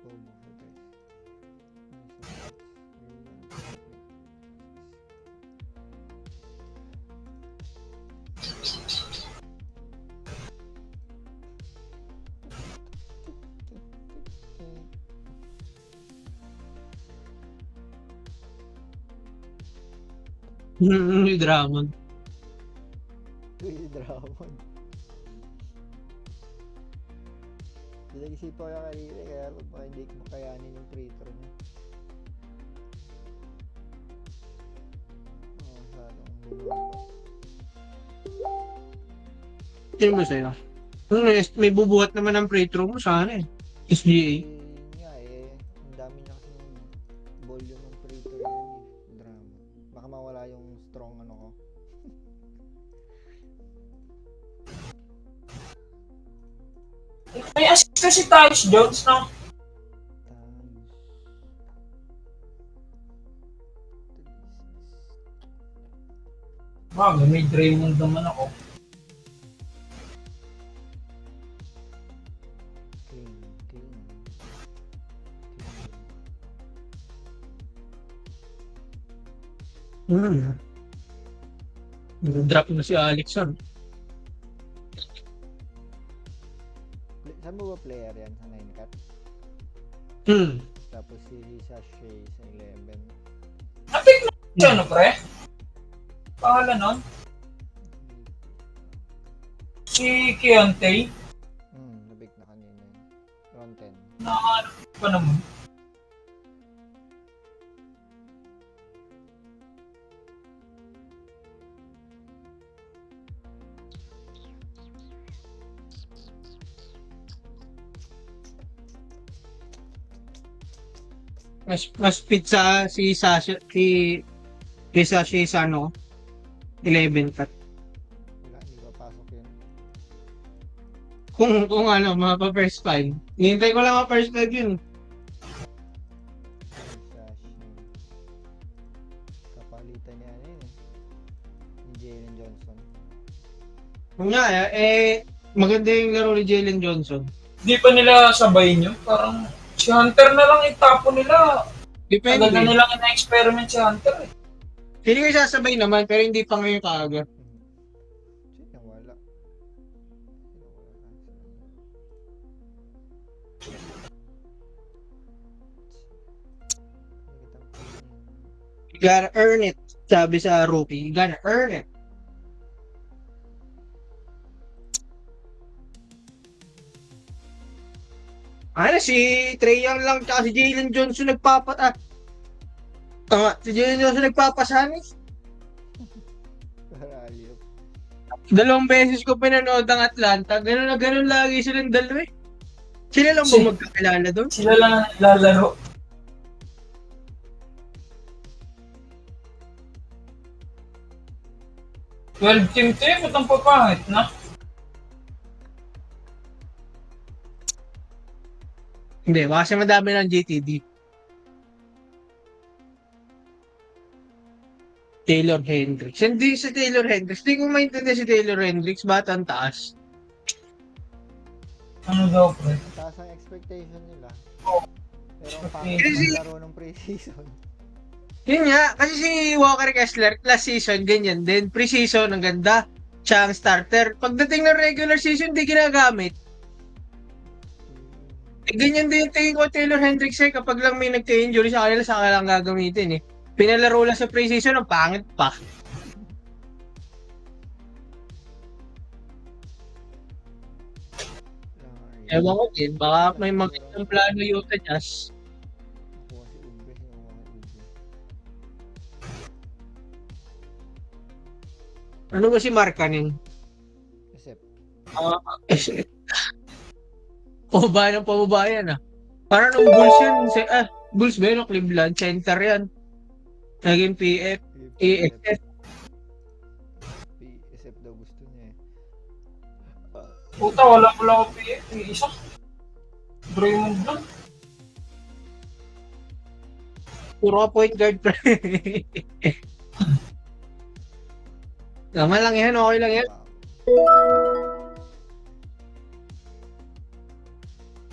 Bobo. Yung Drummond. Uy, Dramon. Nag-isip ko kaya kanina kaya baka hindi ko makayanin yung free throw niya. Masyadong bumuha. Sino ba sa'yo? May bubuhat naman ng free throw mo, sana eh. SGA. Nga ang dami niya kasi volume ng free throw yun eh. Dramon. Baka mawala yung strong ano ko. May assist kasi Tyus Jones, no? May Draymond naman ako. Clean. Drop na si Alexon. Saan mo ba player yan? Sa 9 cut? Tapos si Sashay sa 11. Napik na siya, ano pre? Pangalan nun? Si Keontae? Nabig na kanina yun. Round 10. Ano pa naman? Mas fit sa si Sasha, si Sasha sa ano, 11 cut. Wala, hindi pa pasok yun. Kung ano, mga pa first 5. Hintay ko lang mga first 5 yun. Sashay. Kapalitan niya ano yun eh. Ni Jalen Johnson. Kung nga, maganda yung laro ni Jalen Johnson. Di pa nila sabayin yun? Parang si Hunter na lang itapon nila. Depende. Tagal na nilang ina-experiment si Hunter eh. Hindi ko sasabay naman, pero hindi pa ngayon kaaga. Sino wala? You gotta earn it, sabi sa rookie. You gotta earn it. Si Trae Young lang tsaka si Jalen Johnson si Jalen Johnson nagpapasanis. Paralio. 2 beses ko pinanood ang Atlanta. Ganun na ganun lagi silang dalawa eh. Sila lang ba magkakilala doon? Sila lang ang naglalaro. Team to eh, ba't ang papangit na? Hindi, kasi madami ng GTD. Taylor Hendricks. Hindi si Taylor Hendricks. Hindi ko maintindihan si Taylor Hendricks. Ba't ang taas? Ano daw pre? Taas ang expectation nila. Oo. Pero ang pangit Kasi- ng laro ng pre-season. Yun nga, kasi si Walker Kessler, last season, ganyan din. Pre-season, ang ganda. Siya ang starter. Pagdating ng regular season, di ginagamit. Ganyan din yung tingin ko Taylor Hendricks kapag lang may nagka-injury sa kanila lang gagamitin eh. Pinalaro lang sa pre-season, ang pangit pa. Ewan ko din, baka may magandang plano Utah Jazz. Nakuha si Ubre. Ano ba si Markkanen? Except, Pababa ng pababa yan ah. Parang nung Bulls yan, Bulls ba yun o Cleveland? Center yan. Naging PF, ASF. PSF daw gusto niya eh. Puta, wala ko PF. Isa. Draymond lang. Puro ka point guard, pre. Tama lang yan, okay lang yan.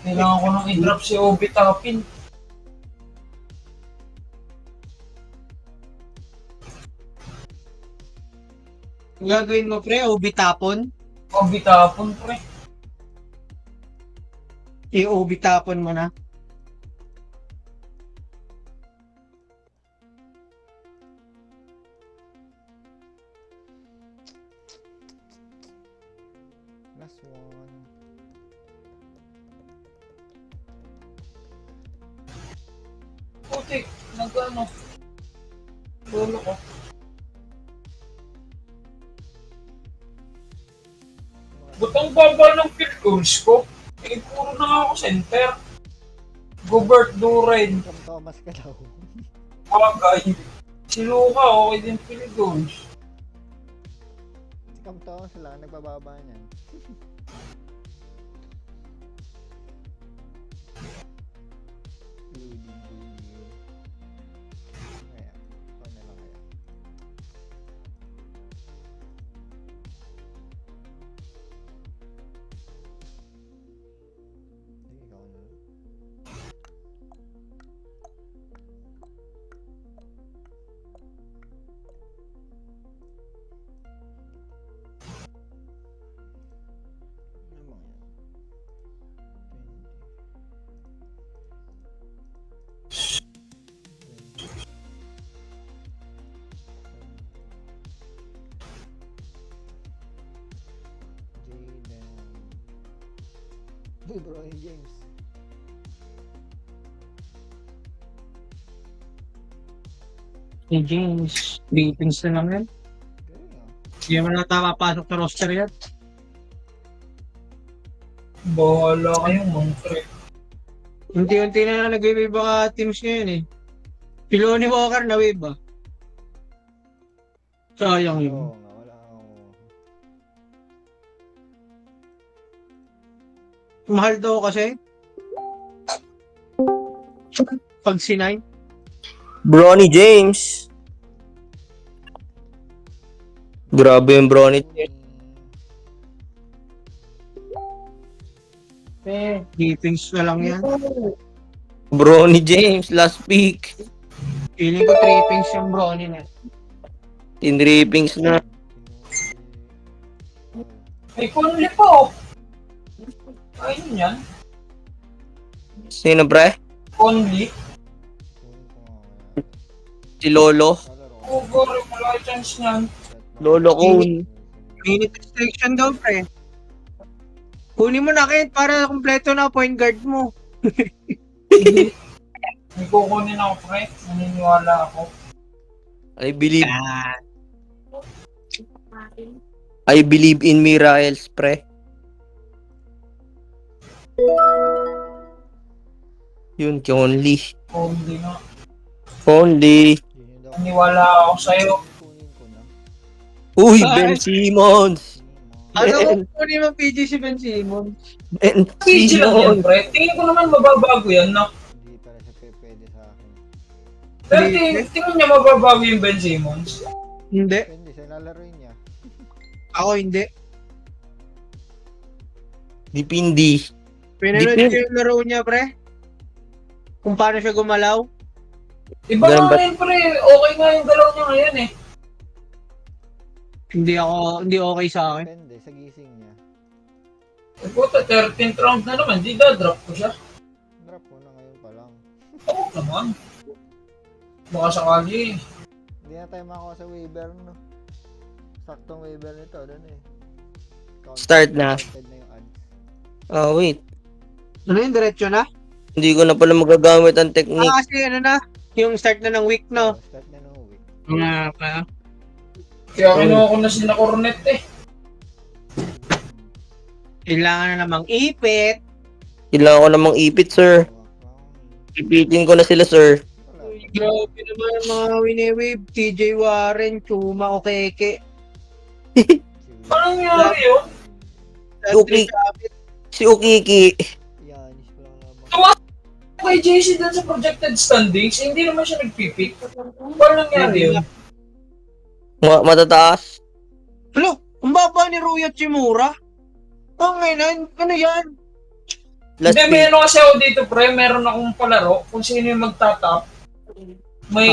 Kailangan ko nang i-drop si Obi Toppin. Ang gagawin mo, pre, OB tapon. Obi Tapon, pre. I-OB tapon mo na. Last one. Putik, nag-ano. Lolo ko. Ba't ang baba ng field goals ko? Eh, puro na nga ako center. Gobert Duren, Cam Thomas ka daw. Bagay. Si Luka, okay din field goals. Si Cam Thomas lang, nagbababa niyan. Kaya, ikaw na lang kaya. Sige, ikaw na lang. Ano bang yan? 20. Jaden. Uy, bro, James. Si James, Philippines na lang yan. Galing ah. Hindi mo na papasok sa roster yan. Bahala kayong montre. Unti-unti na nag-wave ka teams ngayon eh. Si Lonnie Walker na wave ba? Sayang yun. Oo nga, wala ako. Mahal daw kasi. Pag sinay. Bronny James. Grabe yung Bronny James. Gippings na lang yan. Bronny James, last pick. Feeling ko trippings yung brownie na. Tinrippings na. May Conley pa oh. Ayun yan. Sino pre? Conley. Si Lolo. Oh, gore, wala chance niyan. Lolo Cone. Minute restriction daw, pre. Kunin mo na Kent para kumpleto na point guard mo. May kukunin ako, pre. Naniniwala ako. I believe in miracles, pre. Yun, only. Conley nga. Only. Naniniwala ako sa'yo. Kunin ko na. Uy, Ay. Ben Simmons. Ano kunin mo PG si Ben Simmons? Ben PG lang yan, Simmons. pre. Tingin ko naman mababago yan, no? Hindi pala siya pwede sa akin. Pero tingin niya mababago yung Ben Simmons. Hindi. Depende sa lalaroin niya. Ako hindi. Dipindi. Pinanood Depende. ko yung laro niya, pre. Kung paano siya gumalaw. Iba Ganun nga ba- yun, pre. Okay nga yung galaw niya ngayon, eh. Hindi okay sa akin. Depende sa gising niya. Eh, puta, 13th round na naman. Di da-drop ko siya. Drop mo na ngayon pa lang. Oo naman. Baka sakali. Hindi na tayo makakuha sa waiver, no? Saktong waiver nito, doon eh. Start na. Counted na yung ads. Oh, wait. Ano yun, diretso na? Hindi ko na pala magagamit ang technique. Kasi ano na, yung start na ng week, no? Oh, start na ng week. Nga pa. Kaya kinuha ko na sila Cornet, eh. Kailangan na namang ipit. Kailangan ko namang ipit, sir. Ipitin ko na sila, sir. Wala. Uy, grabe naman ang mga wini-wave. TJ Warren, Chuma, Okeke. Anong nangyari yun? Landry Uki. Shamet. Si Ukiki. Yanis ko lang lamang. Kay JC dun sa projected standings, hindi naman siya nagpipick. Paano nangyari yun? Matataas. Hello, ang baba ni Ruya Chimura. Ano yan? Last Hindi, may pick. ano kasi ako dito, pre. Meron akong palaro kung sino yung magtatap. May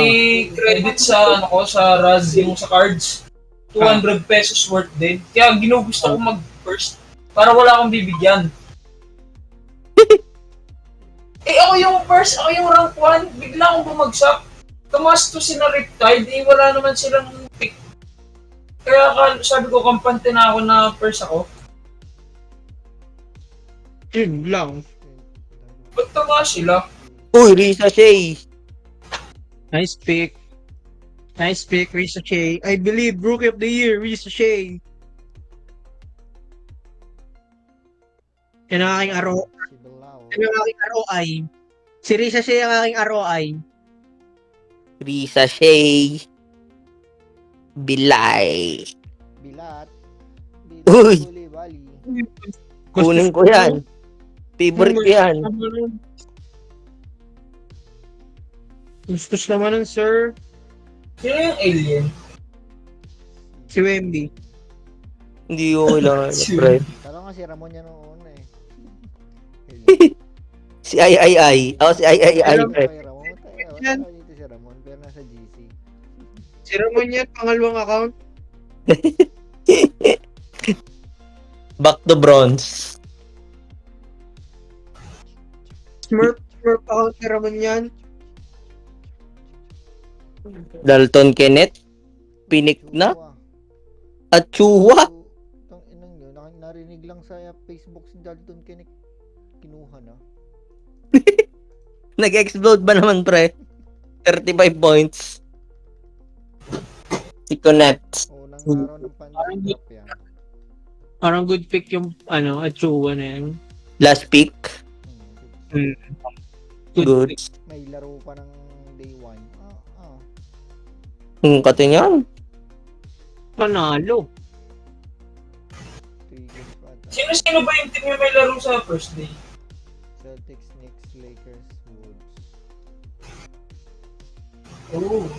credit sa ano ko, sa Raz, yung sa cards. 200 pesos worth din. Kaya ginugusto ko mag-first para wala akong bibigyan. Ako yung first, ako yung rank 1, bigla akong bumagsak. Tumas to sina Riptide, wala naman silang pick. Kaya sabi ko, kampante na ako na first ako. Yun lang. Ba't tumas sila? Uy, Risa Shea. Nice pick. Nice pick, Risa Shea. I believe Rookie of the Year, Risa Shea. Yan ang aking aro. Si Bilao. Yan ang aking ROI. Si Risa Shea ang aking ROI. Risa Shea. Bilay. Bilat. Uy! Huli, bali. Kunin ko yan. Favorite ko yan. Gustos naman nun, sir. Sino yung alien? Si Wemby. Hindi ko kailangan. Pre. Talo nga si Ramon yan noong una eh. Si I. Ako si I. Alam- Pre. Kay Ramon. Yan. Wala dito si Ramon, pero nasa GC. Si Ramon yan, pangalawang account. Back to bronze. Smurf account ni Ramon yan. Dalton Kenneth. Pinik na. Chua. At Chua. Tang inang yun. Narinig lang sa Facebook si Dalton Kinik. Kinuha na. Nag-explode ba naman, pre? 35 points. Si Connect. Unang araw ng pandemic yan. Parang good pick yung Achua na yan. Last pick. Hmm. Good. pick. May laro pa ng day 1. Kati niyan. Panalo. 3 games pa ata. Sino ba yung team yung may laro sa first day? Celtics, Knicks, Lakers, Wolves. Oh.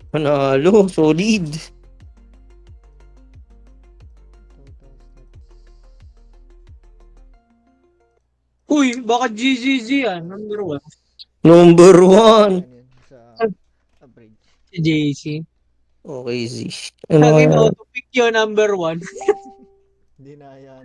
Panalo. Solid. Total stats. Uy, baka GGG yan. Number 1. Number 1. Ano yun? Sa average. Si JC. Okay, Z. Ano Sabi kaya? mo, auto-pick yun, number 1. Hindi na yan.